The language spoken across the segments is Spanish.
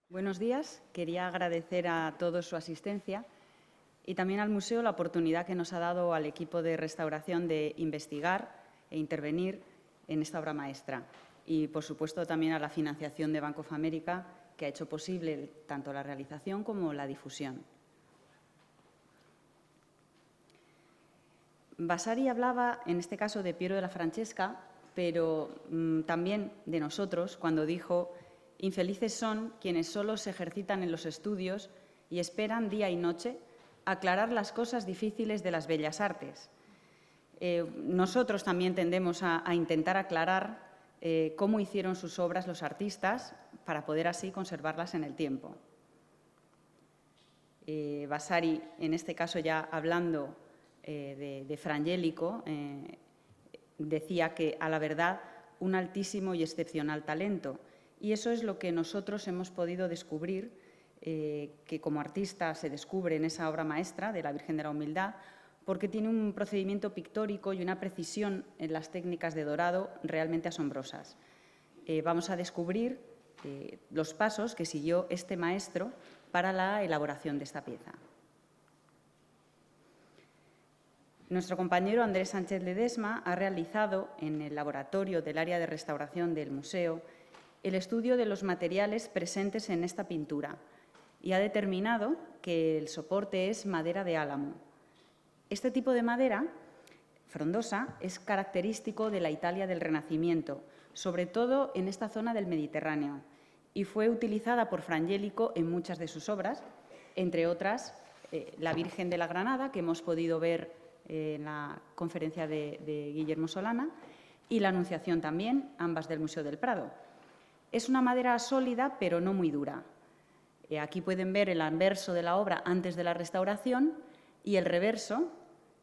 Buenos días. Quería agradecer a todos su asistencia y también al museo la oportunidad que nos ha dado al equipo de restauración de investigar e intervenir en esta obra maestra. Y, por supuesto, también a la financiación de Bank of America, que ha hecho posible tanto la realización como la difusión. Vasari hablaba, en este caso, de Piero della Francesca, pero también de nosotros, cuando dijo: «Infelices son quienes solo se ejercitan en los estudios y esperan día y noche aclarar las cosas difíciles de las bellas artes». Nosotros también tendemos a intentar aclarar cómo hicieron sus obras los artistas para poder así conservarlas en el tiempo. Vasari, en este caso ya hablando de Frangélico, decía que, a la verdad, un altísimo y excepcional talento. Y eso es lo que nosotros hemos podido descubrir, que como artista se descubre en esa obra maestra de la Virgen de la Humildad, porque tiene un procedimiento pictórico y una precisión en las técnicas de dorado realmente asombrosas. Vamos a descubrir los pasos que siguió este maestro para la elaboración de esta pieza. Nuestro compañero Andrés Sánchez Ledesma ha realizado en el laboratorio del área de restauración del museo el estudio de los materiales presentes en esta pintura y ha determinado que el soporte es madera de álamo. Este tipo de madera frondosa es característico de la Italia del Renacimiento, sobre todo en esta zona del Mediterráneo, y fue utilizada por Frangélico en muchas de sus obras, entre otras la Virgen de la Granada, que hemos podido ver en la conferencia de Guillermo Solana, y la Anunciación también, ambas del Museo del Prado. Es una madera sólida, pero no muy dura. Aquí pueden ver el anverso de la obra antes de la restauración y el reverso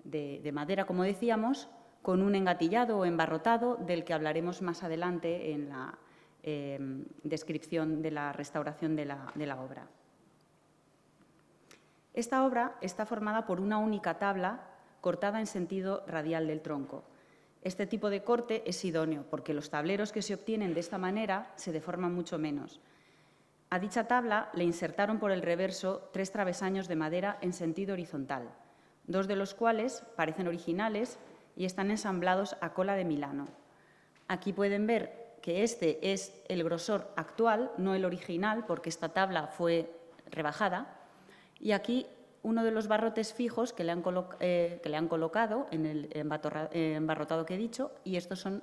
de madera, como decíamos, con un engatillado o embarrotado, del que hablaremos más adelante en la descripción de la restauración de la obra. Esta obra está formada por una única tabla cortada en sentido radial del tronco. Este tipo de corte es idóneo porque los tableros que se obtienen de esta manera se deforman mucho menos. A dicha tabla le insertaron por el reverso 3 travesaños de madera en sentido horizontal, 2 de los cuales parecen originales y están ensamblados a cola de Milano. Aquí pueden ver que este es el grosor actual, no el original, porque esta tabla fue rebajada, y aquí uno de los barrotes fijos que le han colocado en el embarrotado que he dicho, y estos son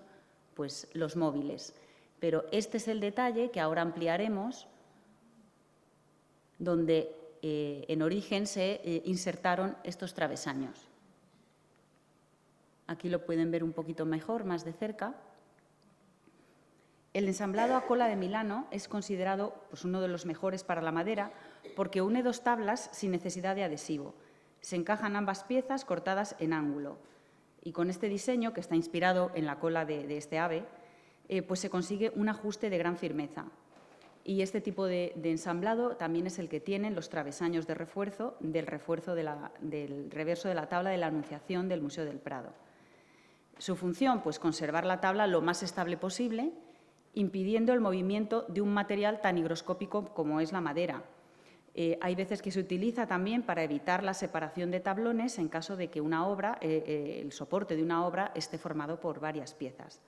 pues, los móviles. Pero este es el detalle que ahora ampliaremos, donde en origen se insertaron estos travesaños. Aquí lo pueden ver un poquito mejor, más de cerca. El ensamblado a cola de Milano es considerado pues, uno de los mejores para la madera porque une 2 tablas sin necesidad de adhesivo. Se encajan ambas piezas cortadas en ángulo. Y con este diseño, que está inspirado en la cola de este ave, pues se consigue un ajuste de gran firmeza. Y este tipo de ensamblado también es el que tienen los travesaños de refuerzo del reverso de la tabla de la Anunciación del Museo del Prado. Su función, pues conservar la tabla lo más estable posible, impidiendo el movimiento de un material tan higroscópico como es la madera. Hay veces que se utiliza también para evitar la separación de tablones en caso de que una obra, el soporte de una obra esté formado por varias piezas.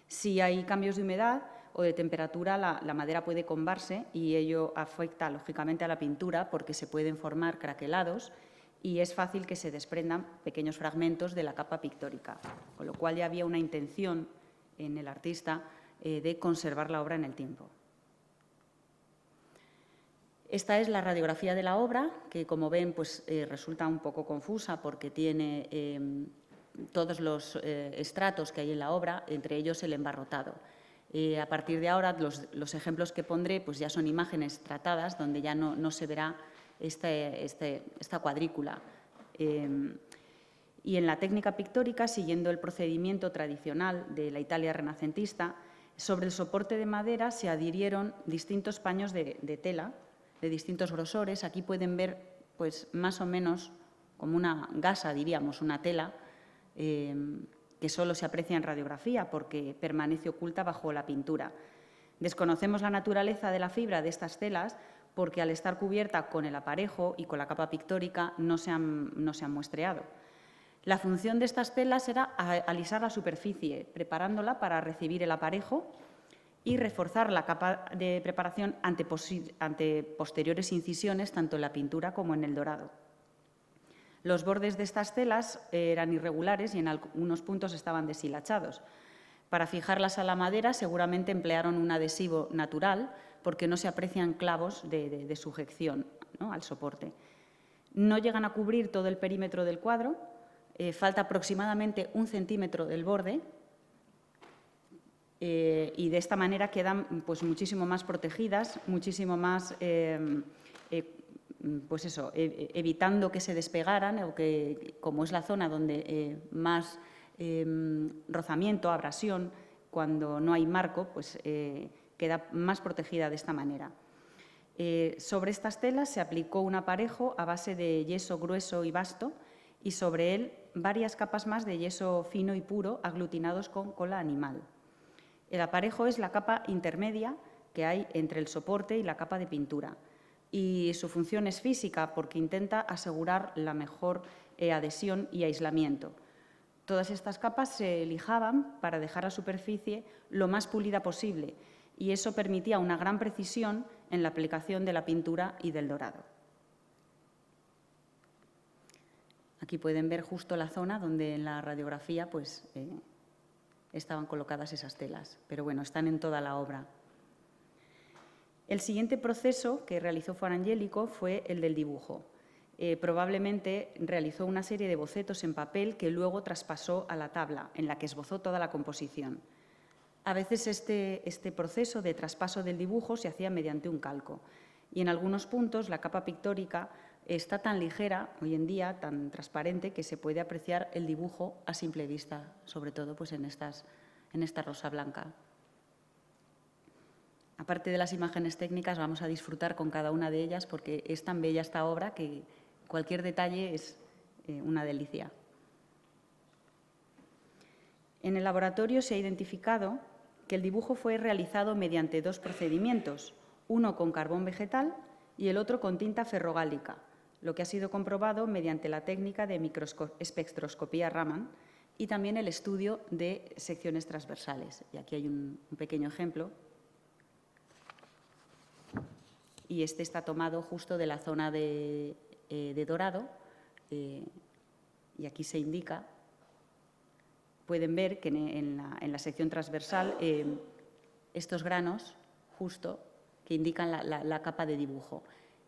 Si hay cambios de humedad o de temperatura, la madera puede combarse y ello afecta, lógicamente, a la pintura porque se pueden formar craquelados y es fácil que se desprendan pequeños fragmentos de la capa pictórica, con lo cual ya había una intención en el artista de conservar la obra en el tiempo. Esta es la radiografía de la obra, que como ven pues, resulta un poco confusa porque tiene todos los estratos que hay en la obra, entre ellos el embarrotado. A partir de ahora, los ejemplos que pondré pues, ya son imágenes tratadas, donde ya no se verá esta cuadrícula. Y en la técnica pictórica, siguiendo el procedimiento tradicional de la Italia renacentista, sobre el soporte de madera se adhirieron distintos paños de tela de distintos grosores. Aquí pueden ver pues, más o menos como una gasa, diríamos, una tela, que solo se aprecia en radiografía porque permanece oculta bajo la pintura. Desconocemos la naturaleza de la fibra de estas telas porque al estar cubierta con el aparejo y con la capa pictórica no se han muestreado. La función de estas telas era alisar la superficie, preparándola para recibir el aparejo y reforzar la capa de preparación ante posteriores incisiones tanto en la pintura como en el dorado. Los bordes de estas telas eran irregulares y en algunos puntos estaban deshilachados. Para fijarlas a la madera seguramente emplearon un adhesivo natural porque no se aprecian clavos de sujeción, ¿no?, al soporte. No llegan a cubrir todo el perímetro del cuadro, falta aproximadamente 1 centímetro del borde y de esta manera quedan pues, muchísimo más protegidas, muchísimo más, pues eso, evitando que se despegaran o que, como es la zona donde más rozamiento, abrasión, cuando no hay marco, pues queda más protegida de esta manera. Sobre estas telas se aplicó un aparejo a base de yeso grueso y vasto y sobre él varias capas más de yeso fino y puro aglutinados con cola animal. El aparejo es la capa intermedia que hay entre el soporte y la capa de pintura y su función es física porque intenta asegurar la mejor adhesión y aislamiento. Todas estas capas se lijaban para dejar la superficie lo más pulida posible y eso permitía una gran precisión en la aplicación de la pintura y del dorado. Aquí pueden ver justo la zona donde en la radiografía pues, estaban colocadas esas telas, pero bueno, están en toda la obra. El siguiente proceso que realizó Fuarangélico fue el del dibujo. Probablemente realizó una serie de bocetos en papel que luego traspasó a la tabla, en la que esbozó toda la composición. A veces este proceso de traspaso del dibujo se hacía mediante un calco y en algunos puntos la capa pictórica está tan ligera, hoy en día, tan transparente, que se puede apreciar el dibujo a simple vista, sobre todo pues, en esta rosa blanca. Aparte de las imágenes técnicas, vamos a disfrutar con cada una de ellas porque es tan bella esta obra que cualquier detalle es una delicia. En el laboratorio se ha identificado que el dibujo fue realizado mediante 2 procedimientos, uno con carbón vegetal y el otro con tinta ferrogálica, lo que ha sido comprobado mediante la técnica de espectroscopía Raman y también el estudio de secciones transversales. Y aquí hay un pequeño ejemplo. Y este está tomado justo de la zona de dorado y aquí se indica. Pueden ver que en la sección transversal estos granos justo que indican la capa de dibujo.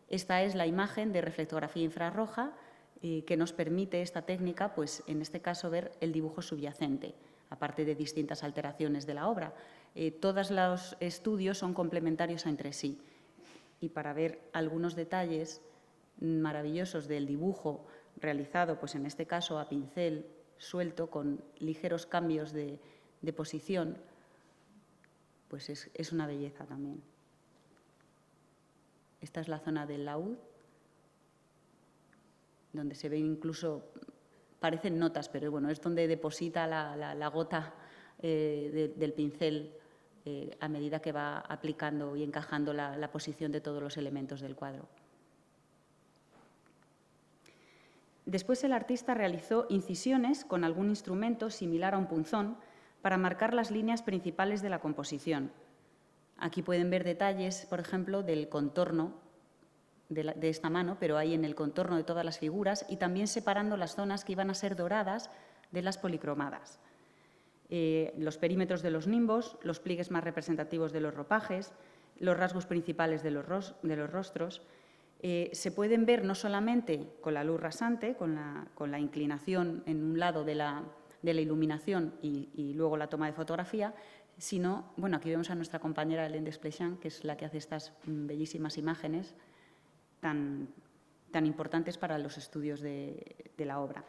Esta es la imagen de reflectografía infrarroja que nos permite esta técnica, pues en este caso, ver el dibujo subyacente, aparte de distintas alteraciones de la obra. Todos los estudios son complementarios entre sí y para ver algunos detalles maravillosos del dibujo realizado, pues en este caso a pincel suelto con ligeros cambios de posición, pues es una belleza también. Esta es la zona del laúd, donde se ven incluso, parecen notas, pero bueno, es donde deposita la gota del pincel a medida que va aplicando y encajando la posición de todos los elementos del cuadro. Después el artista realizó incisiones con algún instrumento similar a un punzón para marcar las líneas principales de la composición. Aquí pueden ver detalles, por ejemplo, del contorno de esta mano, pero hay en el contorno de todas las figuras y también separando las zonas que iban a ser doradas de las policromadas. Los perímetros de los nimbos, los pliegues más representativos de los ropajes, los rasgos principales de los rostros, se pueden ver no solamente con la luz rasante, con la inclinación en un lado de la iluminación y luego la toma de fotografía, sino, bueno, aquí vemos a nuestra compañera Hélène Desplechin, que es la que hace estas bellísimas imágenes tan importantes para los estudios de la obra.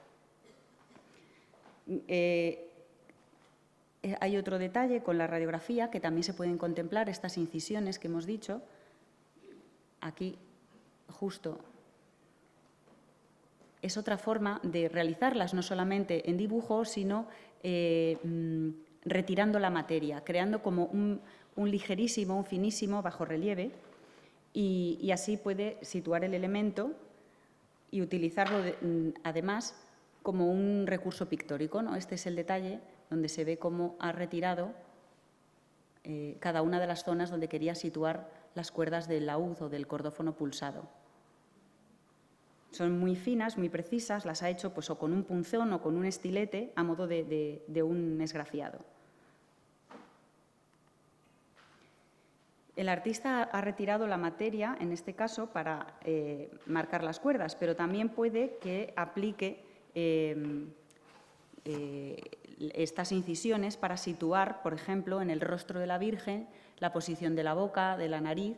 Hay otro detalle con la radiografía, que también se pueden contemplar estas incisiones que hemos dicho. Aquí, justo, es otra forma de realizarlas, no solamente en dibujo, sino retirando la materia, creando como un ligerísimo, un finísimo bajorrelieve, y así puede situar el elemento y utilizarlo además como un recurso pictórico, ¿no? Este es el detalle donde se ve cómo ha retirado cada una de las zonas donde quería situar las cuerdas del laúd o del cordófono pulsado. Son muy finas, muy precisas, las ha hecho pues, o con un punzón o con un estilete a modo de un esgrafiado. El artista ha retirado la materia, en este caso, para marcar las cuerdas, pero también puede que aplique estas incisiones para situar, por ejemplo, en el rostro de la Virgen, la posición de la boca, de la nariz,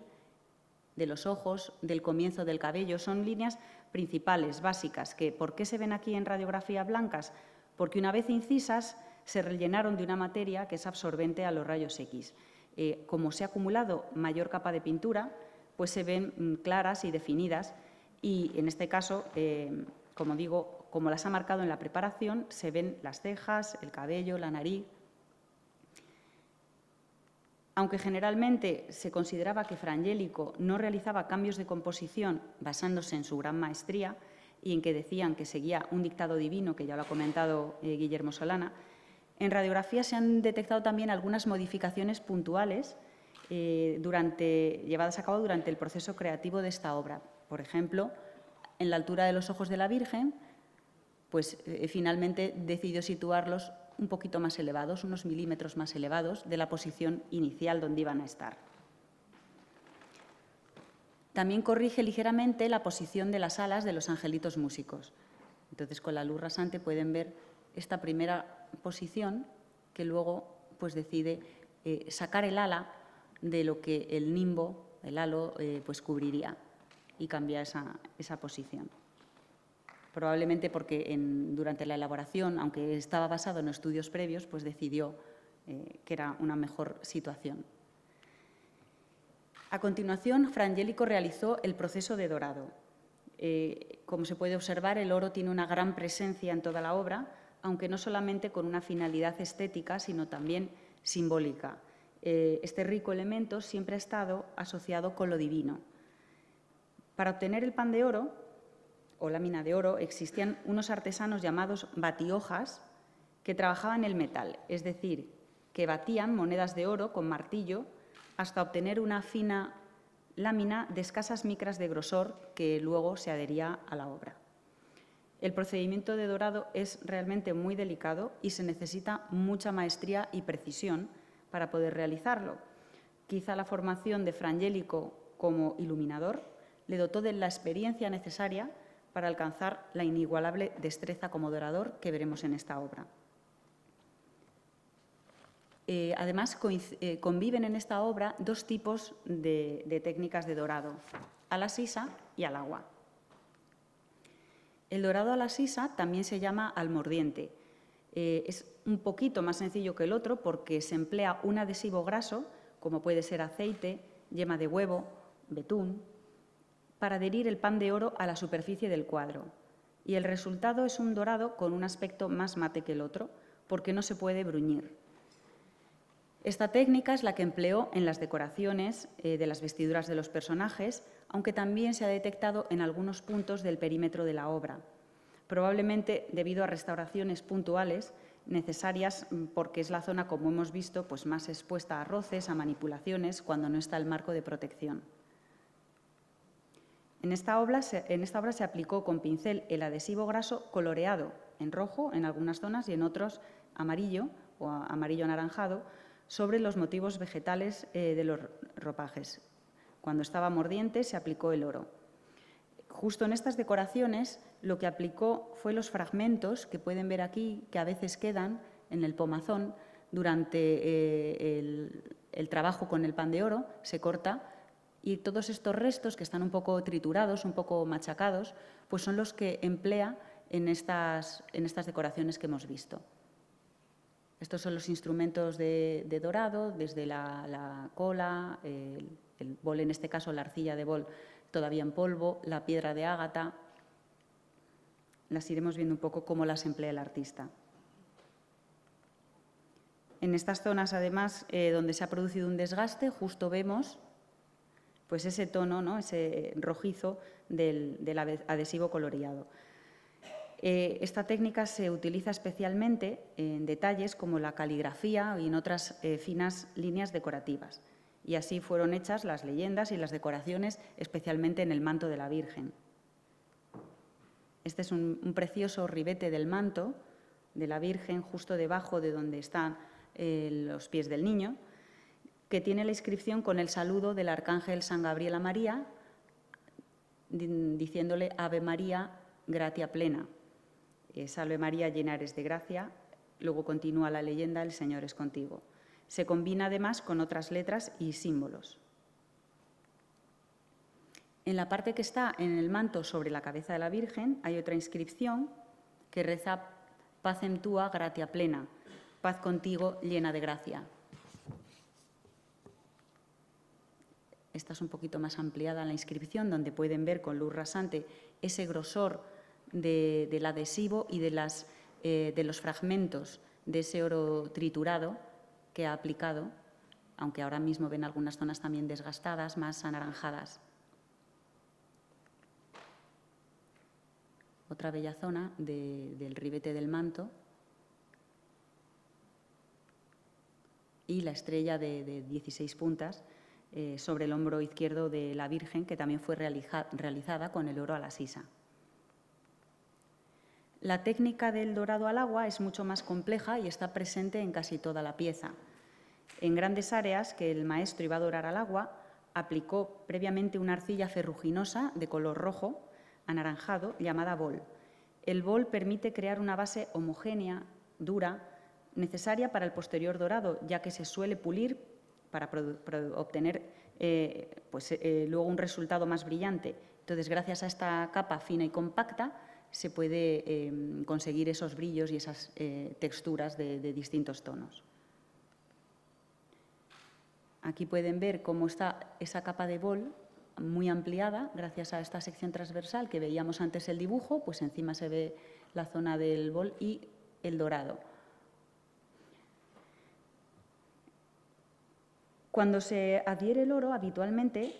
de los ojos, del comienzo del cabello. Son líneas principales, básicas, que ¿por qué se ven aquí en radiografía blancas? Porque una vez incisas se rellenaron de una materia que es absorbente a los rayos X. Como se ha acumulado mayor capa de pintura, pues se ven claras y definidas y, en este caso, como digo, como las ha marcado en la preparación, se ven las cejas, el cabello, la nariz. Aunque generalmente se consideraba que Fra Angelico no realizaba cambios de composición basándose en su gran maestría y en que decían que seguía un dictado divino, que ya lo ha comentado Guillermo Solana, en radiografía se han detectado también algunas modificaciones puntuales llevadas a cabo durante el proceso creativo de esta obra. Por ejemplo, en la altura de los ojos de la Virgen, pues finalmente decidió situarlos un poquito más elevados, unos milímetros más elevados de la posición inicial donde iban a estar. También corrige ligeramente la posición de las alas de los angelitos músicos. Entonces, con la luz rasante pueden ver esta primera posición que luego pues, decide sacar el ala de lo que el nimbo, el halo, pues cubriría y cambia esa posición. Probablemente porque durante la elaboración, aunque estaba basado en estudios previos, pues decidió que era una mejor situación. A continuación, Fra Angelico realizó el proceso de dorado. Como se puede observar, el oro tiene una gran presencia en toda la obra, aunque no solamente con una finalidad estética, sino también simbólica. Este rico elemento siempre ha estado asociado con lo divino. Para obtener el pan de oro, o lámina de oro, existían unos artesanos llamados batiojas que trabajaban el metal, es decir, que batían monedas de oro con martillo hasta obtener una fina lámina de escasas micras de grosor que luego se adhería a la obra. El procedimiento de dorado es realmente muy delicado y se necesita mucha maestría y precisión para poder realizarlo. Quizá la formación de Fra Angelico como iluminador le dotó de la experiencia necesaria para alcanzar la inigualable destreza como dorador que veremos en esta obra. Además, conviven en esta obra dos tipos de técnicas de dorado, a la sisa y al agua. El dorado a la sisa también se llama al mordiente. Es un poquito más sencillo que el otro porque se emplea un adhesivo graso, como puede ser aceite, yema de huevo, betún, para adherir el pan de oro a la superficie del cuadro. Y el resultado es un dorado con un aspecto más mate que el otro, porque no se puede bruñir. Esta técnica es la que empleó en las decoraciones de las vestiduras de los personajes, aunque también se ha detectado en algunos puntos del perímetro de la obra, probablemente debido a restauraciones puntuales necesarias porque es la zona, como hemos visto, pues más expuesta a roces, a manipulaciones, cuando no está el marco de protección. En esta obra se aplicó con pincel el adhesivo graso coloreado en rojo en algunas zonas y en otros amarillo o amarillo anaranjado sobre los motivos vegetales de los ropajes. Cuando estaba mordiente se aplicó el oro. Justo en estas decoraciones lo que aplicó fue los fragmentos que pueden ver aquí, que a veces quedan en el pomazón durante el trabajo con el pan de oro, se corta y todos estos restos que están un poco triturados, un poco machacados, pues son los que emplea en estas decoraciones que hemos visto. Estos son los instrumentos de dorado, desde la cola, el bol, en este caso la arcilla de bol todavía en polvo, la piedra de ágata. Las iremos viendo un poco cómo las emplea el artista. En estas zonas, además, donde se ha producido un desgaste, justo vemos pues ese tono, ¿no?, ese rojizo del adhesivo coloreado. Esta técnica se utiliza especialmente en detalles como la caligrafía y en otras finas líneas decorativas. Y así fueron hechas las leyendas y las decoraciones, especialmente en el manto de la Virgen. Este es un precioso ribete del manto de la Virgen, justo debajo de donde están los pies del niño, que tiene la inscripción con el saludo del arcángel San Gabriel a María, diciéndole Ave María, gratia plena. Salve María, llena eres de gracia. Luego continúa la leyenda, el Señor es contigo. Se combina además con otras letras y símbolos. En la parte que está en el manto sobre la cabeza de la Virgen hay otra inscripción que reza Pacem tua gratia plena, paz contigo llena de gracia. Esta es un poquito más ampliada en la inscripción, donde pueden ver con luz rasante ese grosor del adhesivo y de los fragmentos de ese oro triturado que ha aplicado, aunque ahora mismo ven algunas zonas también desgastadas, más anaranjadas. Otra bella zona del ribete del manto y la estrella de 16 puntas sobre el hombro izquierdo de la Virgen, que también fue realizada con el oro a la sisa. La técnica del dorado al agua es mucho más compleja y está presente en casi toda la pieza. En grandes áreas que el maestro iba a dorar al agua, aplicó previamente una arcilla ferruginosa de color rojo, anaranjado, llamada bol. El bol permite crear una base homogénea, dura, necesaria para el posterior dorado, ya que se suele pulir para obtener luego un resultado más brillante. Entonces, gracias a esta capa fina y compacta, se puede conseguir esos brillos y esas texturas de distintos tonos. Aquí pueden ver cómo está esa capa de bol muy ampliada gracias a esta sección transversal que veíamos antes el dibujo, pues encima se ve la zona del bol y el dorado. Cuando se adhiere el oro, habitualmente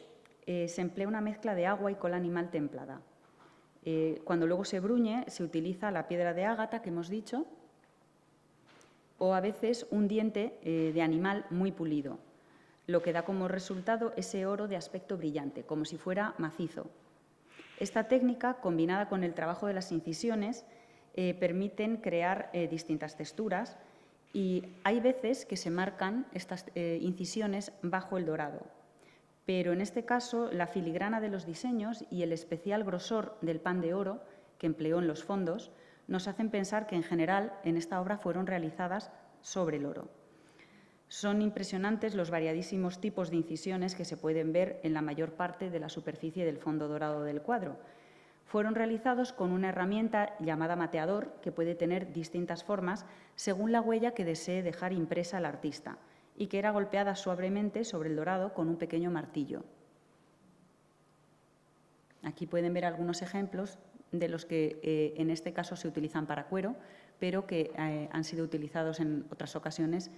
se emplea una mezcla de agua y cola animal templada. Cuando luego se bruñe, se utiliza la piedra de ágata que hemos dicho, o a veces un diente de animal muy pulido, lo que da como resultado ese oro de aspecto brillante, como si fuera macizo. Esta técnica, combinada con el trabajo de las incisiones, permiten crear distintas texturas y hay veces que se marcan estas incisiones bajo el dorado. Pero en este caso, la filigrana de los diseños y el especial grosor del pan de oro que empleó en los fondos nos hacen pensar que, en general, en esta obra fueron realizadas sobre el oro. Son impresionantes los variadísimos tipos de incisiones que se pueden ver en la mayor parte de la superficie del fondo dorado del cuadro. Fueron realizados con una herramienta llamada mateador, que puede tener distintas formas según la huella que desee dejar impresa el artista, y que era golpeada suavemente sobre el dorado con un pequeño martillo. Aquí pueden ver algunos ejemplos de los que en este caso se utilizan para cuero, pero que han sido utilizados en otras ocasiones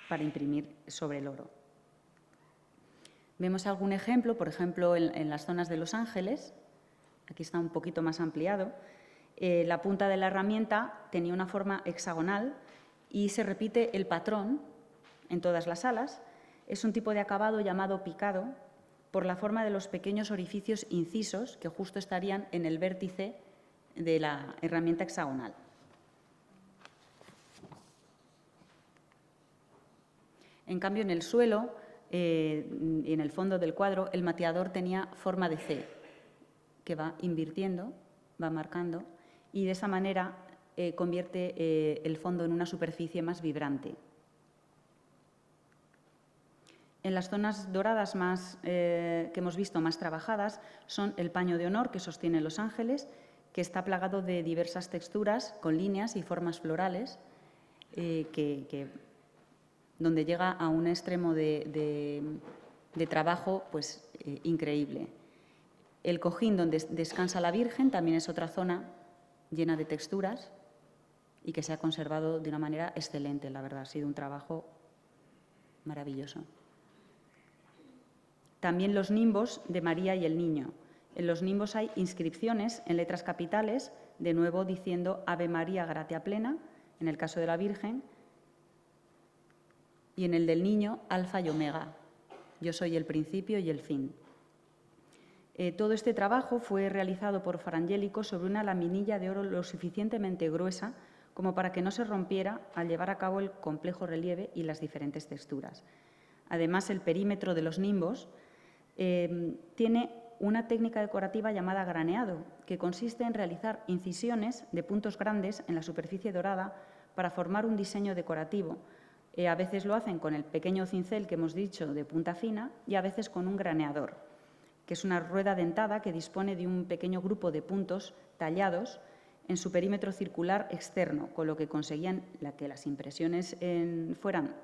para imprimir sobre el oro. Vemos algún ejemplo, por ejemplo, en las zonas de Los Ángeles. Aquí está un poquito más ampliado. La punta de la herramienta tenía una forma hexagonal y se repite el patrón en todas las alas. Es un tipo de acabado llamado picado por la forma de los pequeños orificios incisos que justo estarían en el vértice de la herramienta hexagonal. En cambio, en el suelo y en el fondo del cuadro, el mateador tenía forma de C, que va invirtiendo, va marcando, y de esa manera convierte el fondo en una superficie más vibrante. En las zonas doradas que hemos visto más trabajadas son el paño de honor que sostiene Los Ángeles, que está plagado de diversas texturas con líneas y formas florales, donde llega a un extremo de trabajo pues, increíble. El cojín donde descansa la Virgen también es otra zona llena de texturas y que se ha conservado de una manera excelente, la verdad. Ha sido un trabajo maravilloso. También los nimbos de María y el Niño. En los nimbos hay inscripciones en letras capitales, de nuevo diciendo Ave María, gratia plena, en el caso de la Virgen, y en el del Niño, Alfa y Omega. Yo soy el principio y el fin. Todo este trabajo fue realizado por Frangélico sobre una laminilla de oro lo suficientemente gruesa como para que no se rompiera al llevar a cabo el complejo relieve y las diferentes texturas. Además, el perímetro de los nimbos tiene una técnica decorativa llamada graneado, que consiste en realizar incisiones de puntos grandes en la superficie dorada para formar un diseño decorativo. A veces lo hacen con el pequeño cincel que hemos dicho de punta fina y a veces con un graneador, que es una rueda dentada que dispone de un pequeño grupo de puntos tallados en su perímetro circular externo, con lo que conseguían que las impresiones fueran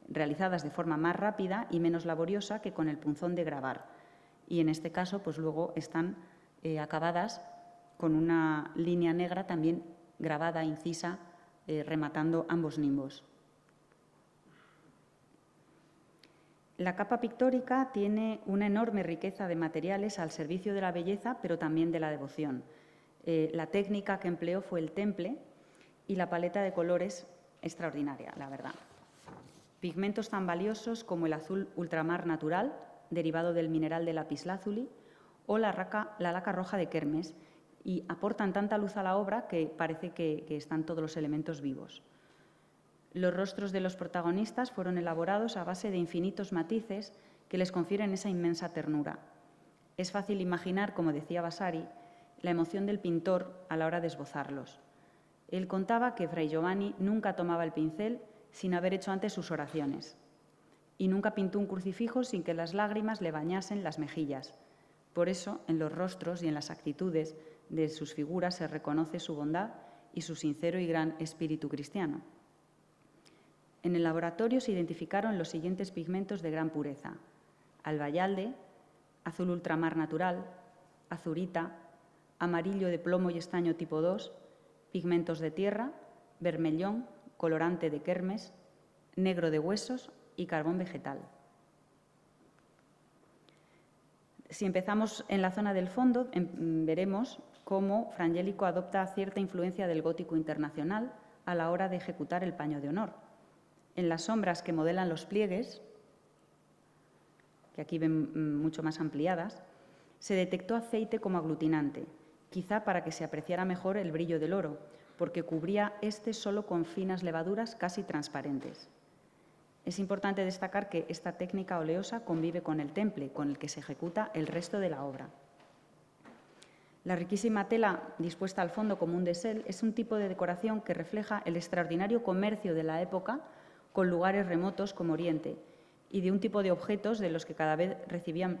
realizadas de forma más rápida y menos laboriosa que con el punzón de grabar. Y en este caso, pues luego están acabadas con una línea negra también grabada, incisa, rematando ambos nimbos. La capa pictórica tiene una enorme riqueza de materiales al servicio de la belleza, pero también de la devoción. La técnica que empleó fue el temple y la paleta de colores extraordinaria, la verdad. Pigmentos tan valiosos como el azul ultramar natural, derivado del mineral de lapislázuli, o la laca roja de Kermes, y aportan tanta luz a la obra que parece que están todos los elementos vivos. Los rostros de los protagonistas fueron elaborados a base de infinitos matices que les confieren esa inmensa ternura. Es fácil imaginar, como decía Vasari, la emoción del pintor a la hora de esbozarlos. Él contaba que Fray Giovanni nunca tomaba el pincel sin haber hecho antes sus oraciones y nunca pintó un crucifijo sin que las lágrimas le bañasen las mejillas. Por eso, en los rostros y en las actitudes de sus figuras se reconoce su bondad y su sincero y gran espíritu cristiano. En el laboratorio se identificaron los siguientes pigmentos de gran pureza: albayalde, azul ultramar natural, azurita, amarillo de plomo y estaño tipo 2, pigmentos de tierra, vermellón, colorante de Kermes, negro de huesos y carbón vegetal. Si empezamos en la zona del fondo, veremos cómo Frangélico adopta cierta influencia del gótico internacional a la hora de ejecutar el paño de honor. En las sombras que modelan los pliegues, que aquí ven mucho más ampliadas, se detectó aceite como aglutinante, quizá para que se apreciara mejor el brillo del oro, porque cubría este solo con finas levaduras casi transparentes. Es importante destacar que esta técnica oleosa convive con el temple, con el que se ejecuta el resto de la obra. La riquísima tela dispuesta al fondo como un désel es un tipo de decoración que refleja el extraordinario comercio de la época con lugares remotos como Oriente y de un tipo de objetos de los que cada vez recibían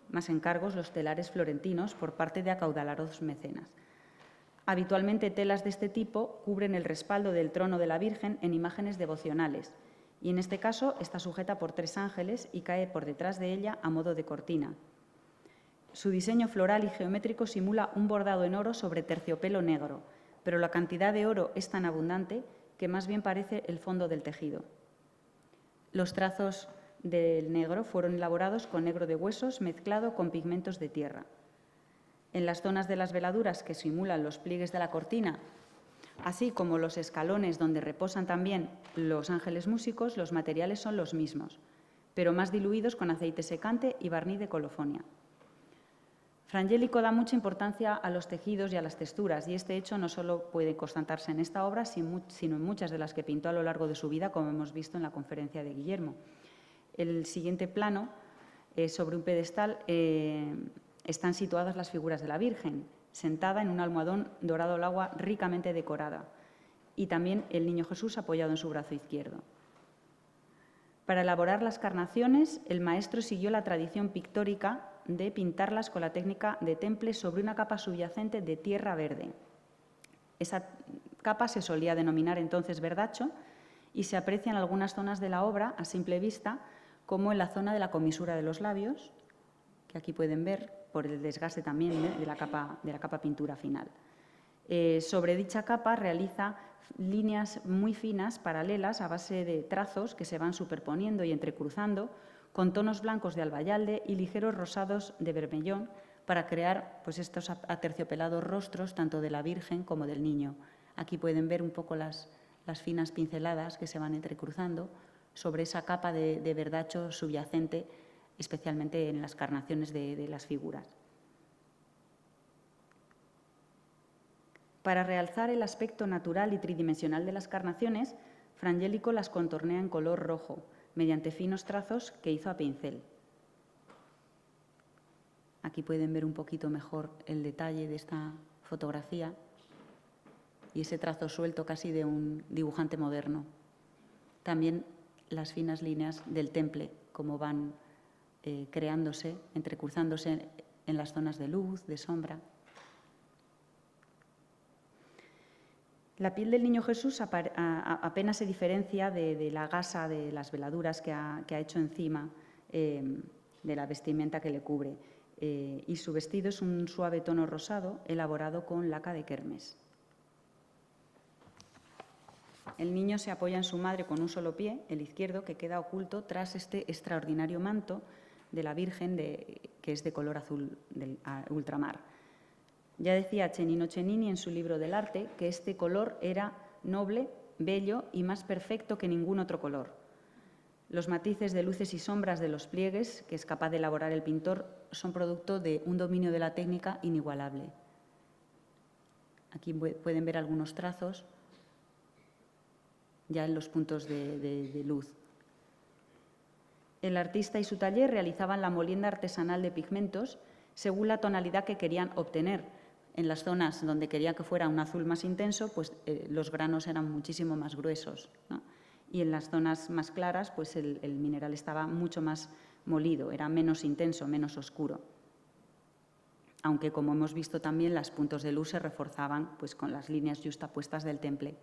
más encargos los telares florentinos por parte de acaudalados mecenas. Habitualmente telas de este tipo cubren el respaldo del trono de la Virgen en imágenes devocionales y en este caso está sujeta por 3 ángeles y cae por detrás de ella a modo de cortina. Su diseño floral y geométrico simula un bordado en oro sobre terciopelo negro, pero la cantidad de oro es tan abundante que más bien parece el fondo del tejido. Los trazos del negro fueron elaborados con negro de huesos mezclado con pigmentos de tierra. En las zonas de las veladuras que simulan los pliegues de la cortina, así como los escalones donde reposan también los ángeles músicos, los materiales son los mismos, pero más diluidos con aceite secante y barniz de colofonia. Frangélico da mucha importancia a los tejidos y a las texturas, y este hecho no solo puede constatarse en esta obra, sino en muchas de las que pintó a lo largo de su vida, como hemos visto en la conferencia de Guillermo. El siguiente plano, sobre un pedestal, están situadas las figuras de la Virgen, sentada en un almohadón dorado al agua ricamente decorada, y también el Niño Jesús apoyado en su brazo izquierdo. Para elaborar las carnaciones, el maestro siguió la tradición pictórica de pintarlas con la técnica de temple sobre una capa subyacente de tierra verde. Esa capa se solía denominar entonces verdacho y se aprecia en algunas zonas de la obra a simple vista, como en la zona de la comisura de los labios, que aquí pueden ver por el desgaste también de la capa pintura final. Sobre dicha capa realiza líneas muy finas, paralelas, a base de trazos que se van superponiendo y entrecruzando, con tonos blancos de albayalde y ligeros rosados de bermellón, para crear pues, estos aterciopelados rostros tanto de la Virgen como del Niño. Aquí pueden ver un poco las finas pinceladas que se van entrecruzando sobre esa capa de verdacho subyacente, especialmente en las carnaciones de las figuras. Para realzar el aspecto natural y tridimensional de las carnaciones, Frangélico las contornea en color rojo, mediante finos trazos que hizo a pincel. Aquí pueden ver un poquito mejor el detalle de esta fotografía y ese trazo suelto casi de un dibujante moderno. También las finas líneas del temple, como van creándose, entrecruzándose en las zonas de luz, de sombra. La piel del Niño Jesús apenas se diferencia de la gasa de las veladuras que ha hecho encima de la vestimenta que le cubre. Y su vestido es un suave tono rosado elaborado con laca de kermes. El niño se apoya en su madre con un solo pie, el izquierdo, que queda oculto tras este extraordinario manto de la Virgen que es de color azul del ultramar. Ya decía Cennino Cennini en su libro del arte que este color era noble, bello y más perfecto que ningún otro color. Los matices de luces y sombras de los pliegues que es capaz de elaborar el pintor son producto de un dominio de la técnica inigualable. Aquí pueden ver algunos trazos ya en los puntos de luz. El artista y su taller realizaban la molienda artesanal de pigmentos según la tonalidad que querían obtener. En las zonas donde quería que fuera un azul más intenso, pues los granos eran muchísimo más gruesos, ¿no? Y en las zonas más claras, pues el mineral estaba mucho más molido, era menos intenso, menos oscuro. Aunque, como hemos visto también, los puntos de luz se reforzaban pues, con las líneas justapuestas del temple.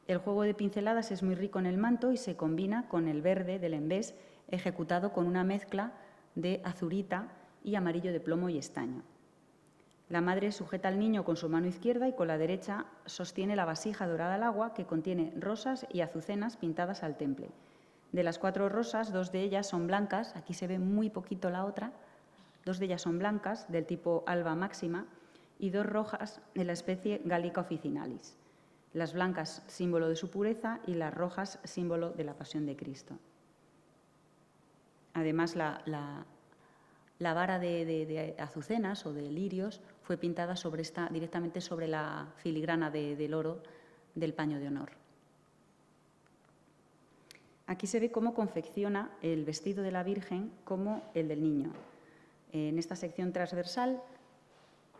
El juego de pinceladas es muy rico en el manto y se combina con el verde del embés, ejecutado con una mezcla de azurita y amarillo de plomo y estaño. La madre sujeta al niño con su mano izquierda y con la derecha sostiene la vasija dorada al agua que contiene rosas y azucenas pintadas al temple. De las 4 rosas, 2 de ellas son blancas, aquí se ve muy poquito la otra, 2 de ellas son blancas, del tipo alba máxima, y 2 rojas de la especie Gallica officinalis. Las blancas, símbolo de su pureza, y las rojas, símbolo de la pasión de Cristo. Además, la vara de azucenas o de lirios fue pintada directamente sobre la filigrana del oro del paño de honor. Aquí se ve cómo confecciona el vestido de la Virgen como el del niño. En esta sección transversal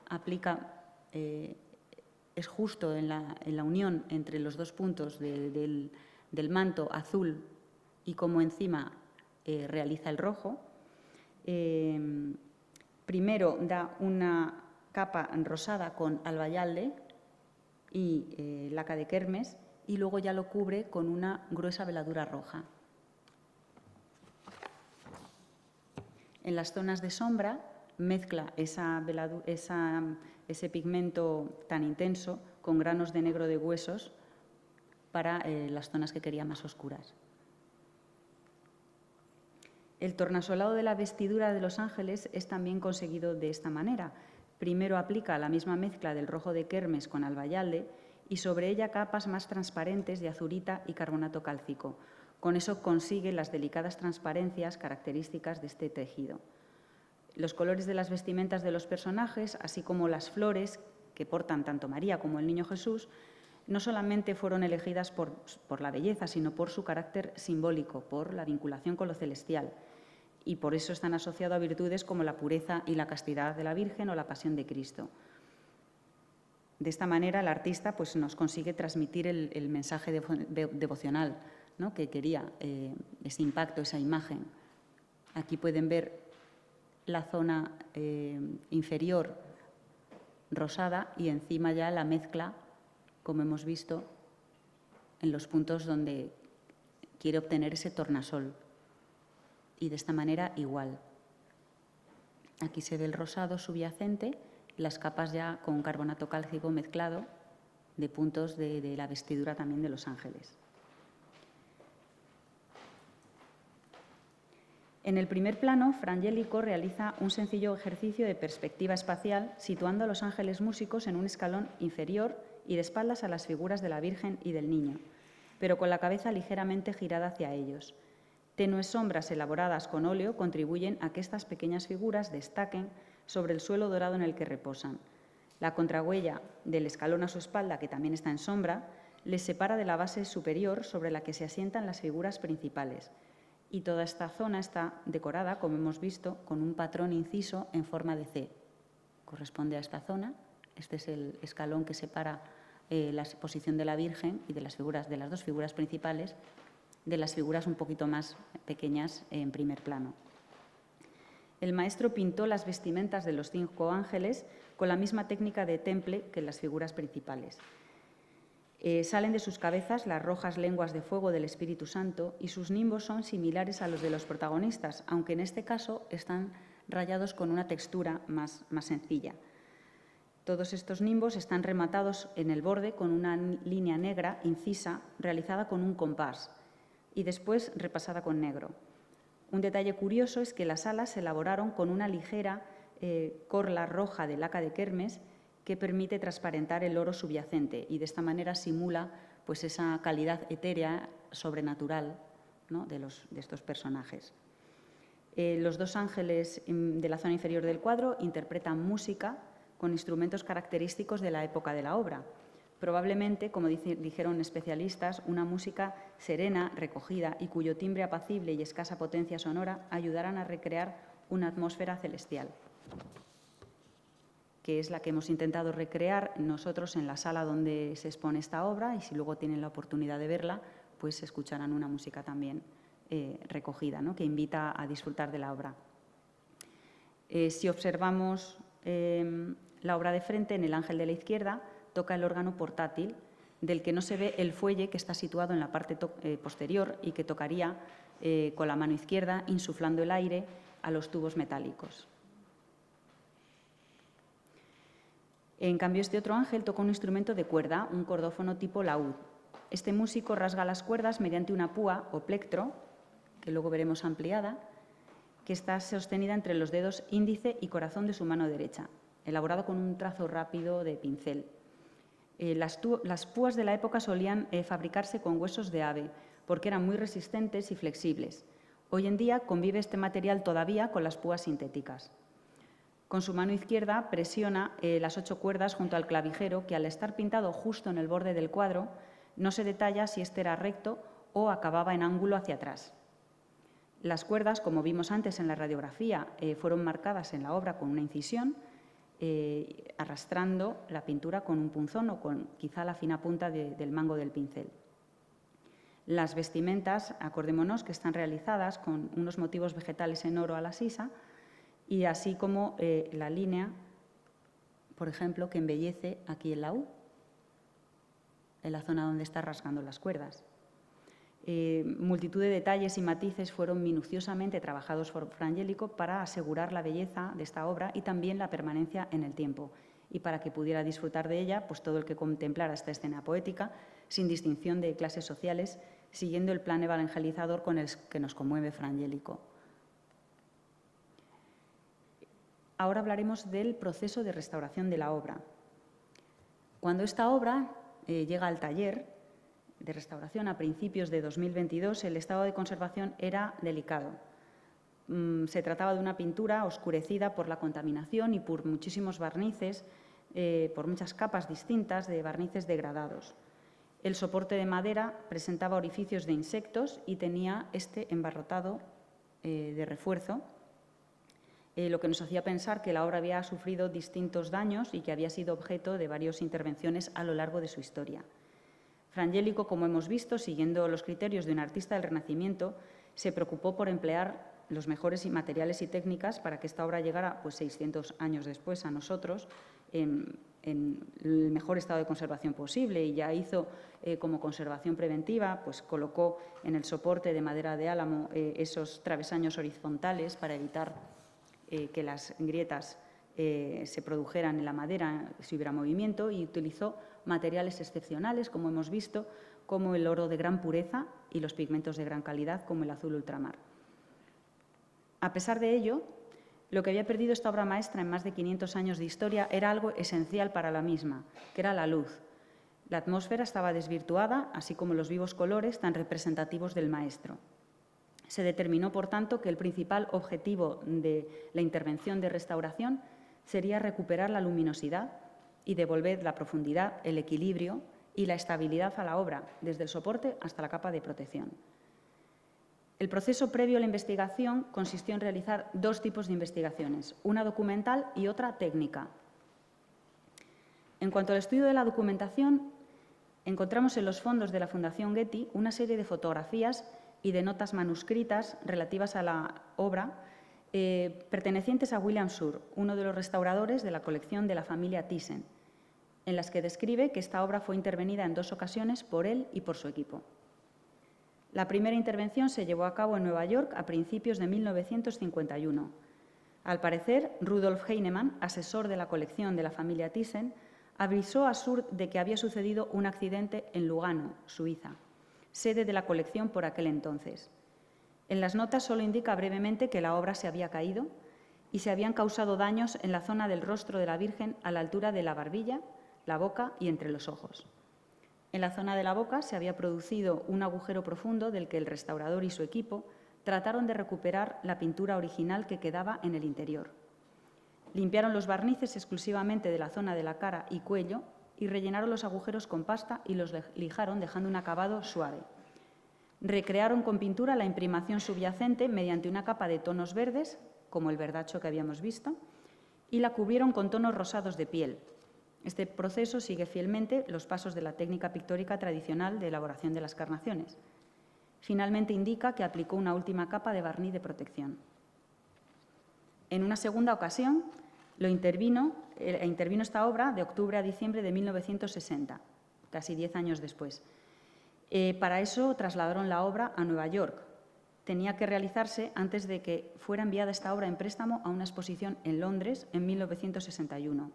aplica, es justo en la unión entre los 2 puntos del manto azul y como encima realiza el rojo. Primero da una capa rosada con albayalde y laca de kermes y luego ya lo cubre con una gruesa veladura roja. En las zonas de sombra mezcla ese pigmento tan intenso con granos de negro de huesos para las zonas que quería más oscuras. El tornasolado de la vestidura de los ángeles es también conseguido de esta manera. Primero aplica la misma mezcla del rojo de kermes con albayalde y sobre ella capas más transparentes de azurita y carbonato cálcico. Con eso consigue las delicadas transparencias características de este tejido. Los colores de las vestimentas de los personajes, así como las flores que portan tanto María como el Niño Jesús, no solamente fueron elegidas por la belleza, sino por su carácter simbólico, por la vinculación con lo celestial. Y por eso están asociados a virtudes como la pureza y la castidad de la Virgen o la pasión de Cristo. De esta manera, el artista pues, nos consigue transmitir el mensaje devocional, ¿no? Que quería, ese impacto, esa imagen. Aquí pueden ver la zona inferior rosada y encima ya la mezcla, como hemos visto, en los puntos donde quiere obtener ese tornasol. Y de esta manera igual. Aquí se ve el rosado subyacente, las capas ya con carbonato cálcico mezclado de puntos de la vestidura también de los ángeles. En el primer plano, Fra Angelico realiza un sencillo ejercicio de perspectiva espacial situando a los ángeles músicos en un escalón inferior y de espaldas a las figuras de la Virgen y del Niño, pero con la cabeza ligeramente girada hacia ellos. Tenues sombras elaboradas con óleo contribuyen a que estas pequeñas figuras destaquen sobre el suelo dorado en el que reposan. La contrahuella del escalón a su espalda, que también está en sombra, les separa de la base superior sobre la que se asientan las figuras principales. Y toda esta zona está decorada, como hemos visto, con un patrón inciso en forma de C. Corresponde a esta zona. Este es el escalón que separa la posición de la Virgen y de las dos figuras principales, de las figuras un poquito más pequeñas en primer plano. El maestro pintó las vestimentas de los 5 ángeles con la misma técnica de temple que las figuras principales. Salen de sus cabezas las rojas lenguas de fuego del Espíritu Santo y sus nimbos son similares a los de los protagonistas, aunque en este caso están rayados con una textura más sencilla. Todos estos nimbos están rematados en el borde con una línea negra incisa realizada con un compás y después repasada con negro. Un detalle curioso es que las alas se elaboraron con una ligera corla roja de laca de Kermes que permite transparentar el oro subyacente y de esta manera simula pues, esa calidad etérea sobrenatural, ¿no?, de estos personajes. Los 2 ángeles de la zona inferior del cuadro interpretan música con instrumentos característicos de la época de la obra. Probablemente, como dijeron especialistas, una música serena, recogida y cuyo timbre apacible y escasa potencia sonora ayudarán a recrear una atmósfera celestial, que es la que hemos intentado recrear nosotros en la sala donde se expone esta obra, y si luego tienen la oportunidad de verla, pues escucharán una música también recogida, ¿no?, que invita a disfrutar de la obra. Si observamos la obra de frente, en el ángel de la izquierda toca el órgano portátil, del que no se ve el fuelle que está situado en la parte posterior y que tocaría con la mano izquierda, insuflando el aire a los tubos metálicos. En cambio, este otro ángel toca un instrumento de cuerda, un cordófono tipo laúd. Este músico rasga las cuerdas mediante una púa o plectro, que luego veremos ampliada, que está sostenida entre los dedos índice y corazón de su mano derecha, elaborado con un trazo rápido de pincel. Las púas de la época solían fabricarse con huesos de ave, porque eran muy resistentes y flexibles. Hoy en día convive este material todavía con las púas sintéticas. Con su mano izquierda presiona las 8 cuerdas junto al clavijero, que al estar pintado justo en el borde del cuadro, no se detalla si este era recto o acababa en ángulo hacia atrás. Las cuerdas, como vimos antes en la radiografía, fueron marcadas en la obra con una incisión, arrastrando la pintura con un punzón o con quizá la fina punta del mango del pincel. Las vestimentas, acordémonos que están realizadas con unos motivos vegetales en oro a la sisa, y así como la línea, por ejemplo, que embellece aquí el laúd, en la zona donde está rasgando las cuerdas. Multitud de detalles y matices fueron minuciosamente trabajados por Fra Angelico para asegurar la belleza de esta obra y también la permanencia en el tiempo, y para que pudiera disfrutar de ella pues todo el que contemplara esta escena poética, sin distinción de clases sociales, siguiendo el plan evangelizador con el que nos conmueve Fra Angelico. Ahora hablaremos del proceso de restauración de la obra. Cuando esta obra llega al taller de restauración a principios de 2022, el estado de conservación era delicado. Se trataba de una pintura oscurecida por la contaminación y por muchísimos barnices, por muchas capas distintas de barnices degradados. El soporte de madera presentaba orificios de insectos y tenía este embarrotado de refuerzo, lo que nos hacía pensar que la obra había sufrido distintos daños y que había sido objeto de varias intervenciones a lo largo de su historia. Fra Angelico, como hemos visto, siguiendo los criterios de un artista del Renacimiento, se preocupó por emplear los mejores materiales y técnicas para que esta obra llegara 600 años después a nosotros en el mejor estado de conservación posible, y ya hizo como conservación preventiva, pues colocó en el soporte de madera de álamo esos travesaños horizontales para evitar que las grietas se produjeran en la madera si hubiera movimiento, y utilizó materiales excepcionales, como hemos visto, como el oro de gran pureza y los pigmentos de gran calidad, como el azul ultramar. A pesar de ello, lo que había perdido esta obra maestra en más de 500 años de historia era algo esencial para la misma, que era la luz. La atmósfera estaba desvirtuada, así como los vivos colores tan representativos del maestro. Se determinó, por tanto, que el principal objetivo de la intervención de restauración sería recuperar la luminosidad y devolver la profundidad, el equilibrio y la estabilidad a la obra, desde el soporte hasta la capa de protección. El proceso previo a la investigación consistió en realizar dos tipos de investigaciones, una documental y otra técnica. En cuanto al estudio de la documentación, encontramos en los fondos de la Fundación Getty una serie de fotografías y de notas manuscritas relativas a la obra pertenecientes a William Suhr, uno de los restauradores de la colección de la familia Thyssen, en las que describe que esta obra fue intervenida en 2 ocasiones por él y por su equipo. La primera intervención se llevó a cabo en Nueva York a principios de 1951. Al parecer, Rudolf Heinemann, asesor de la colección de la familia Thyssen, avisó a Suhr de que había sucedido un accidente en Lugano, Suiza, sede de la colección por aquel entonces. En las notas solo indica brevemente que la obra se había caído y se habían causado daños en la zona del rostro de la Virgen a la altura de la barbilla, la boca y entre los ojos. En la zona de la boca se había producido un agujero profundo del que el restaurador y su equipo trataron de recuperar la pintura original que quedaba en el interior. Limpiaron los barnices exclusivamente de la zona de la cara y cuello y rellenaron los agujeros con pasta y los lijaron dejando un acabado suave. Recrearon con pintura la imprimación subyacente mediante una capa de tonos verdes, como el verdacho que habíamos visto, y la cubrieron con tonos rosados de piel. Este proceso sigue fielmente los pasos de la técnica pictórica tradicional de elaboración de las carnaciones. Finalmente indica que aplicó una última capa de barniz de protección. En una segunda ocasión, intervino esta obra de octubre a diciembre de 1960, casi 10 años después. Para eso trasladaron la obra a Nueva York. Tenía que realizarse antes de que fuera enviada esta obra en préstamo a una exposición en Londres en 1961.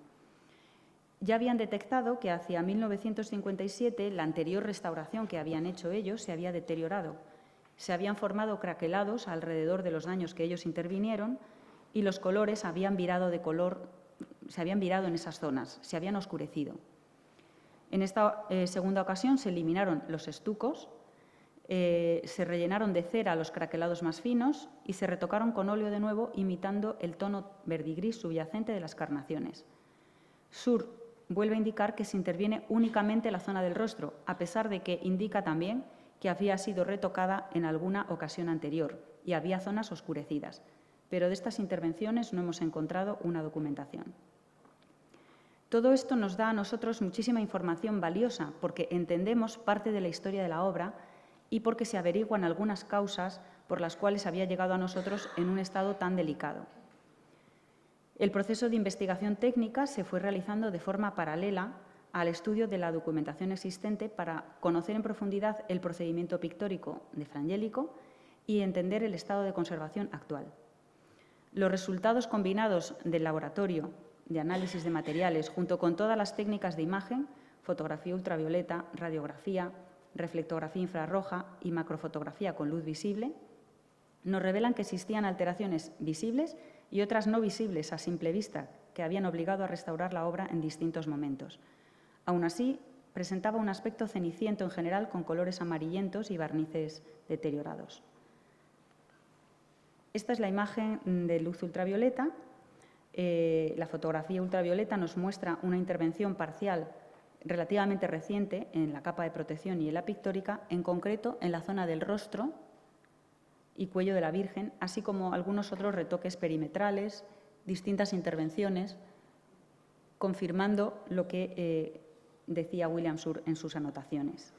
Ya habían detectado que hacia 1957 la anterior restauración que habían hecho ellos se había deteriorado. Se habían formado craquelados alrededor de los daños que ellos intervinieron y los colores habían virado de color, se habían virado en esas zonas, se habían oscurecido. En esta segunda ocasión se eliminaron los estucos, se rellenaron de cera los craquelados más finos y se retocaron con óleo de nuevo, imitando el tono verdigris subyacente de las carnaciones. Suhr vuelve a indicar que se interviene únicamente la zona del rostro, a pesar de que indica también que había sido retocada en alguna ocasión anterior y había zonas oscurecidas, pero de estas intervenciones no hemos encontrado una documentación. Todo esto nos da a nosotros muchísima información valiosa porque entendemos parte de la historia de la obra y porque se averiguan algunas causas por las cuales había llegado a nosotros en un estado tan delicado. El proceso de investigación técnica se fue realizando de forma paralela al estudio de la documentación existente para conocer en profundidad el procedimiento pictórico de Fra Angelico y entender el estado de conservación actual. Los resultados combinados del laboratorio de análisis de materiales, junto con todas las técnicas de imagen, fotografía ultravioleta, radiografía, reflectografía infrarroja y macrofotografía con luz visible, nos revelan que existían alteraciones visibles y otras no visibles a simple vista, que habían obligado a restaurar la obra en distintos momentos. Aún así, presentaba un aspecto ceniciento en general, con colores amarillentos y barnices deteriorados. Esta es la imagen de luz ultravioleta. La fotografía ultravioleta nos muestra una intervención parcial relativamente reciente en la capa de protección y en la pictórica, en concreto en la zona del rostro y cuello de la Virgen, así como algunos otros retoques perimetrales, distintas intervenciones, confirmando lo que decía William Suhr en sus anotaciones.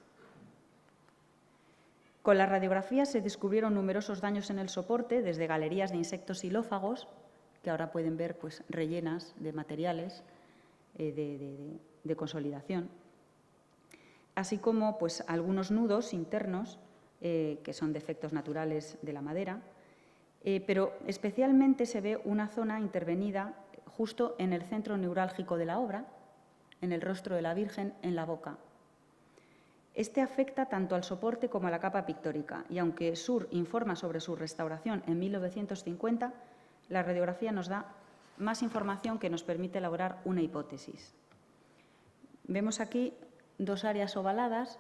Con la radiografía se descubrieron numerosos daños en el soporte, desde galerías de insectos xilófagos, que ahora pueden ver pues, rellenas de materiales de consolidación, así como pues, algunos nudos internos, que son defectos naturales de la madera, pero especialmente se ve una zona intervenida justo en el centro neurálgico de la obra, en el rostro de la Virgen, en la boca. Este afecta tanto al soporte como a la capa pictórica, y aunque Sur informa sobre su restauración en 1950, la radiografía nos da más información que nos permite elaborar una hipótesis. Vemos aquí dos áreas ovaladas,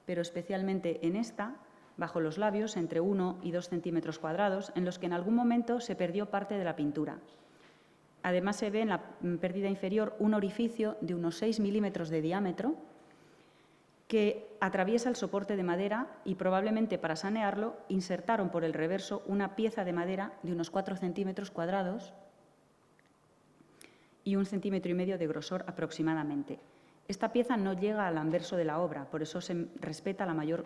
pero especialmente en esta, bajo los labios, entre 1 y 2 centímetros cuadrados, en los que en algún momento se perdió parte de la pintura. Además, se ve en la pérdida inferior un orificio de unos 6 milímetros de diámetro que atraviesa el soporte de madera y probablemente para sanearlo insertaron por el reverso una pieza de madera de unos 4 centímetros cuadrados y 1,5 centímetros de grosor aproximadamente. Esta pieza no llega al anverso de la obra, por eso se respeta la mayor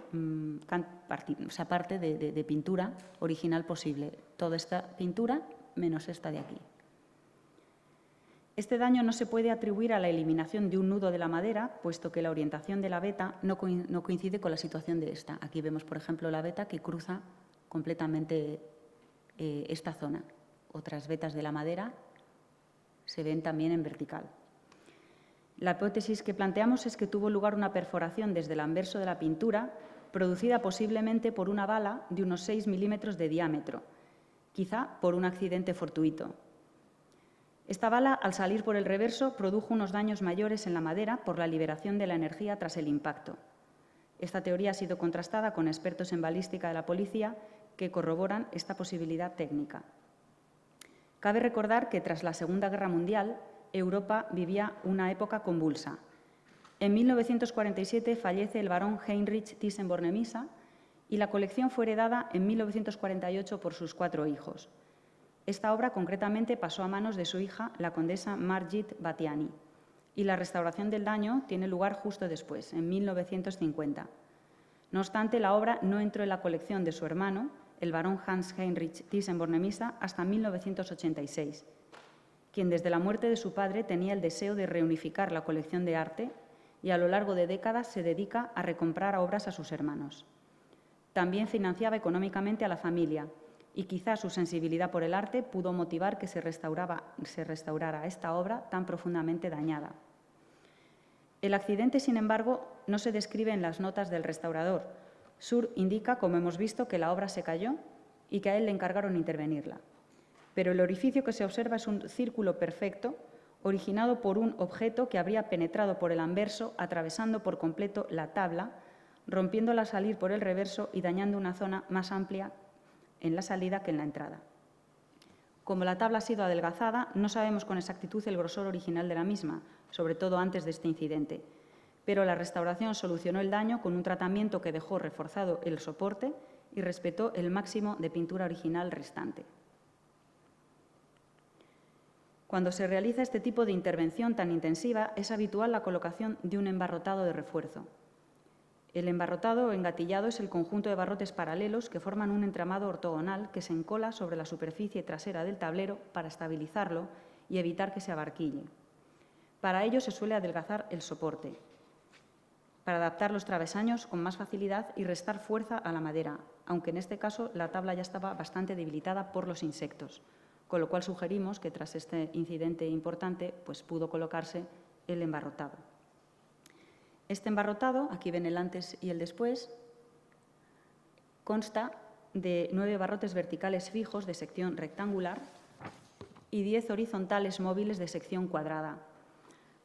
parte de pintura original posible. Toda esta pintura menos esta de aquí. Este daño no se puede atribuir a la eliminación de un nudo de la madera, puesto que la orientación de la veta no coincide con la situación de esta. Aquí vemos, por ejemplo, la veta que cruza completamente esta zona. Otras vetas de la madera se ven también en vertical. La hipótesis que planteamos es que tuvo lugar una perforación desde el anverso de la pintura, producida posiblemente por una bala de unos 6 milímetros de diámetro, quizá por un accidente fortuito. Esta bala, al salir por el reverso, produjo unos daños mayores en la madera por la liberación de la energía tras el impacto. Esta teoría ha sido contrastada con expertos en balística de la policía que corroboran esta posibilidad técnica. Cabe recordar que tras la Segunda Guerra Mundial, Europa vivía una época convulsa. En 1947 fallece el barón Heinrich Thyssen-Bornemisza y la colección fue heredada en 1948 por sus 4 hijos. Esta obra concretamente pasó a manos de su hija, la condesa Margit Batiani, y la restauración del daño tiene lugar justo después, en 1950. No obstante, la obra no entró en la colección de su hermano, el barón Hans Heinrich Thyssen-Bornemisza, hasta 1986. Quien desde la muerte de su padre tenía el deseo de reunificar la colección de arte y a lo largo de décadas se dedica a recomprar obras a sus hermanos. También financiaba económicamente a la familia y quizá su sensibilidad por el arte pudo motivar que se restaurara esta obra tan profundamente dañada. El accidente, sin embargo, no se describe en las notas del restaurador. Sur indica, como hemos visto, que la obra se cayó y que a él le encargaron intervenirla. Pero el orificio que se observa es un círculo perfecto, originado por un objeto que habría penetrado por el anverso, atravesando por completo la tabla, rompiéndola al salir por el reverso y dañando una zona más amplia en la salida que en la entrada. Como la tabla ha sido adelgazada, no sabemos con exactitud el grosor original de la misma, sobre todo antes de este incidente, pero la restauración solucionó el daño con un tratamiento que dejó reforzado el soporte y respetó el máximo de pintura original restante. Cuando se realiza este tipo de intervención tan intensiva, es habitual la colocación de un embarrotado de refuerzo. El embarrotado o engatillado es el conjunto de barrotes paralelos que forman un entramado ortogonal que se encola sobre la superficie trasera del tablero para estabilizarlo y evitar que se abarquille. Para ello se suele adelgazar el soporte, para adaptar los travesaños con más facilidad y restar fuerza a la madera, aunque en este caso la tabla ya estaba bastante debilitada por los insectos, con lo cual sugerimos que tras este incidente importante pues pudo colocarse el embarrotado. Este embarrotado, aquí ven el antes y el después, consta de 9 barrotes verticales fijos de sección rectangular y 10 horizontales móviles de sección cuadrada.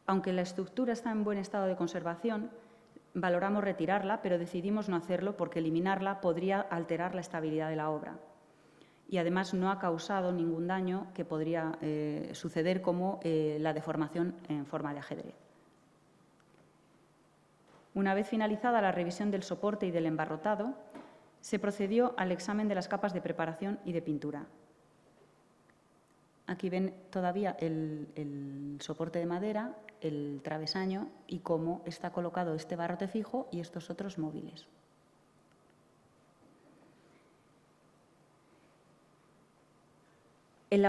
Aunque la estructura está en buen estado de conservación, valoramos retirarla, pero decidimos no hacerlo porque eliminarla podría alterar la estabilidad de la obra. Y además no ha causado ningún daño que podría suceder como la deformación en forma de ajedrez. Una vez finalizada la revisión del soporte y del embarrotado, se procedió al examen de las capas de preparación y de pintura. Aquí ven todavía el soporte de madera, el travesaño y cómo está colocado este barrote fijo y estos otros móviles. En el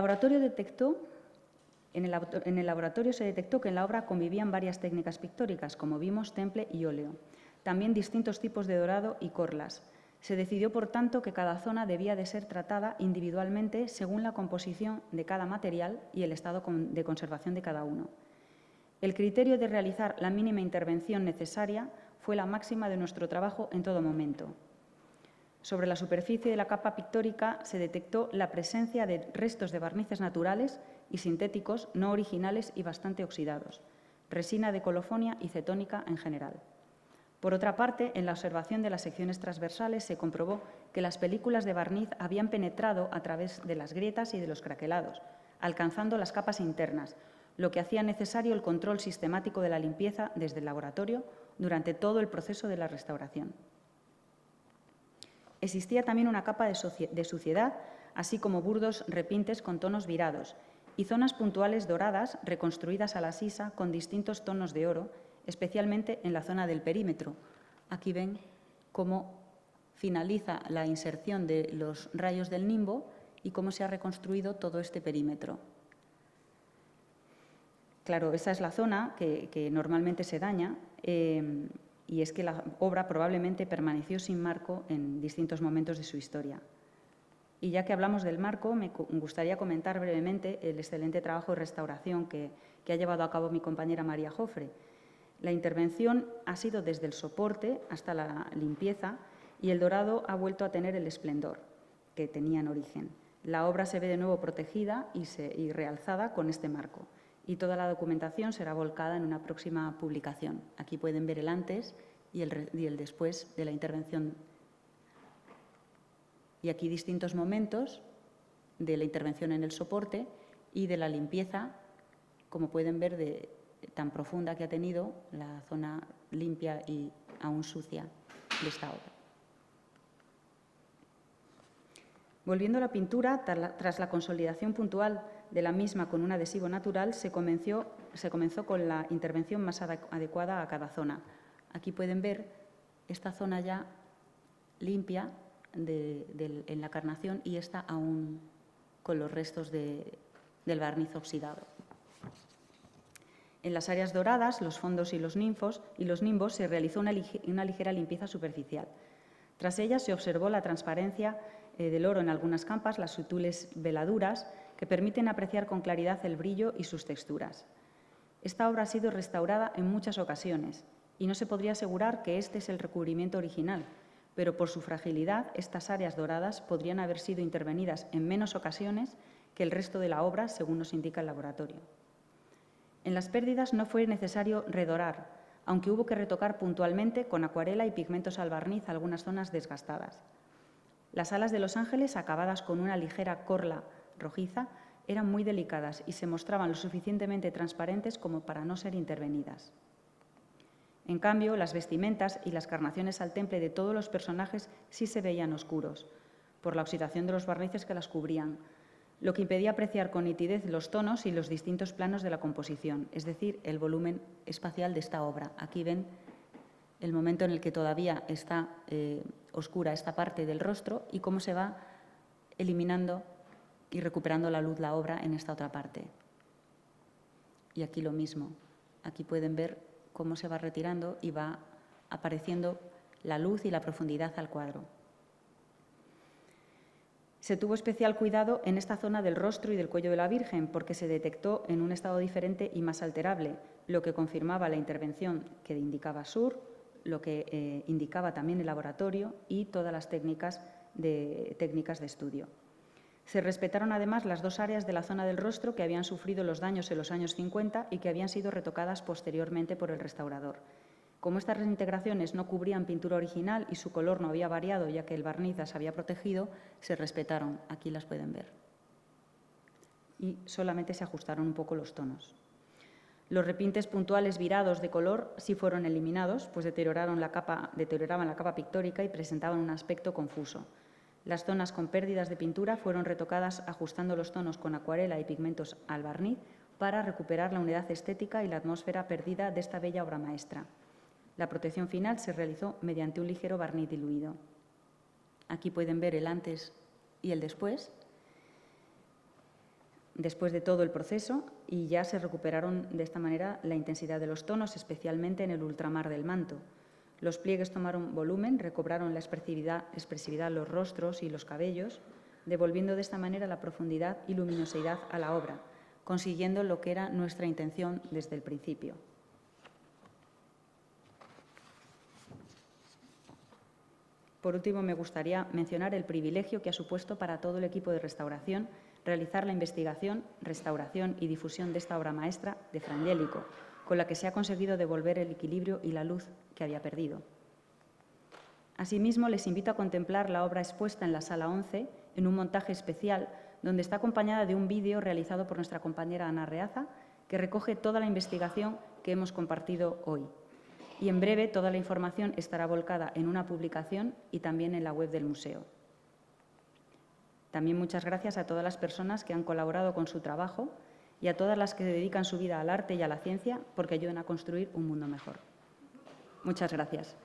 laboratorio se detectó que en la obra convivían varias técnicas pictóricas, como vimos, temple y óleo. También distintos tipos de dorado y corlas. Se decidió, por tanto, que cada zona debía de ser tratada individualmente según la composición de cada material y el estado de conservación de cada uno. El criterio de realizar la mínima intervención necesaria fue la máxima de nuestro trabajo en todo momento. Sobre la superficie de la capa pictórica se detectó la presencia de restos de barnices naturales y sintéticos no originales y bastante oxidados, resina de colofonia y cetónica en general. Por otra parte, en la observación de las secciones transversales se comprobó que las películas de barniz habían penetrado a través de las grietas y de los craquelados, alcanzando las capas internas, lo que hacía necesario el control sistemático de la limpieza desde el laboratorio durante todo el proceso de la restauración. Existía también una capa de suciedad, así como burdos repintes con tonos virados y zonas puntuales doradas reconstruidas a la sisa con distintos tonos de oro, especialmente en la zona del perímetro. Aquí ven cómo finaliza la inserción de los rayos del nimbo y cómo se ha reconstruido todo este perímetro. Claro, esa es la zona que normalmente se daña y es que la obra probablemente permaneció sin marco en distintos momentos de su historia. Y ya que hablamos del marco, me gustaría comentar brevemente el excelente trabajo de restauración que ha llevado a cabo mi compañera María Jofre. La intervención ha sido desde el soporte hasta la limpieza y el dorado ha vuelto a tener el esplendor que tenía en origen. La obra se ve de nuevo protegida y realzada con este marco y toda la documentación será volcada en una próxima publicación. Aquí pueden ver el antes y el después de la intervención. Y aquí distintos momentos de la intervención en el soporte y de la limpieza, como pueden ver, tan profunda que ha tenido la zona limpia y aún sucia de esta obra. Volviendo a la pintura, tras la consolidación puntual de la misma con un adhesivo natural, se comenzó con la intervención más adecuada a cada zona. Aquí pueden ver esta zona ya limpia en la carnación y esta aún con los restos del barniz oxidado. En las áreas doradas, los fondos y los nimbos se realizó una ligera limpieza superficial. Tras ella se observó la transparencia del oro en algunas capas, las sutiles veladuras que permiten apreciar con claridad el brillo y sus texturas. Esta obra ha sido restaurada en muchas ocasiones y no se podría asegurar que este es el recubrimiento original, pero por su fragilidad estas áreas doradas podrían haber sido intervenidas en menos ocasiones que el resto de la obra, según nos indica el laboratorio. En las pérdidas no fue necesario redorar, aunque hubo que retocar puntualmente con acuarela y pigmentos al barniz algunas zonas desgastadas. Las alas de los ángeles, acabadas con una ligera corla rojiza, eran muy delicadas y se mostraban lo suficientemente transparentes como para no ser intervenidas. En cambio, las vestimentas y las carnaciones al temple de todos los personajes sí se veían oscuros, por la oxidación de los barnices que las cubrían, lo que impedía apreciar con nitidez los tonos y los distintos planos de la composición, es decir, el volumen espacial de esta obra. Aquí ven el momento en el que todavía está oscura esta parte del rostro y cómo se va eliminando y recuperando la luz la obra en esta otra parte. Y aquí lo mismo. Aquí pueden ver cómo se va retirando y va apareciendo la luz y la profundidad al cuadro. Se tuvo especial cuidado en esta zona del rostro y del cuello de la Virgen porque se detectó en un estado diferente y más alterable, lo que confirmaba la intervención que indicaba Sur, lo que indicaba también el laboratorio y todas las técnicas de estudio. Se respetaron además las dos áreas de la zona del rostro que habían sufrido los daños en los años 50 y que habían sido retocadas posteriormente por el restaurador. Como estas reintegraciones no cubrían pintura original y su color no había variado ya que el barniz las había protegido, se respetaron. Aquí las pueden ver. Y solamente se ajustaron un poco los tonos. Los repintes puntuales virados de color sí fueron eliminados, pues deterioraban la capa pictórica y presentaban un aspecto confuso. Las zonas con pérdidas de pintura fueron retocadas ajustando los tonos con acuarela y pigmentos al barniz para recuperar la unidad estética y la atmósfera perdida de esta bella obra maestra. La protección final se realizó mediante un ligero barniz diluido. Aquí pueden ver el antes y el después de todo el proceso, y ya se recuperaron de esta manera la intensidad de los tonos, especialmente en el ultramar del manto. Los pliegues tomaron volumen, recobraron la expresividad los rostros y los cabellos, devolviendo de esta manera la profundidad y luminosidad a la obra, consiguiendo lo que era nuestra intención desde el principio. Por último, me gustaría mencionar el privilegio que ha supuesto para todo el equipo de restauración realizar la investigación, restauración y difusión de esta obra maestra de Fra Angelico, con la que se ha conseguido devolver el equilibrio y la luz que había perdido. Asimismo, les invito a contemplar la obra expuesta en la Sala 11 en un montaje especial donde está acompañada de un vídeo realizado por nuestra compañera Ana Reaza, que recoge toda la investigación que hemos compartido hoy. Y en breve toda la información estará volcada en una publicación y también en la web del museo. También muchas gracias a todas las personas que han colaborado con su trabajo y a todas las que dedican su vida al arte y a la ciencia porque ayudan a construir un mundo mejor. Muchas gracias.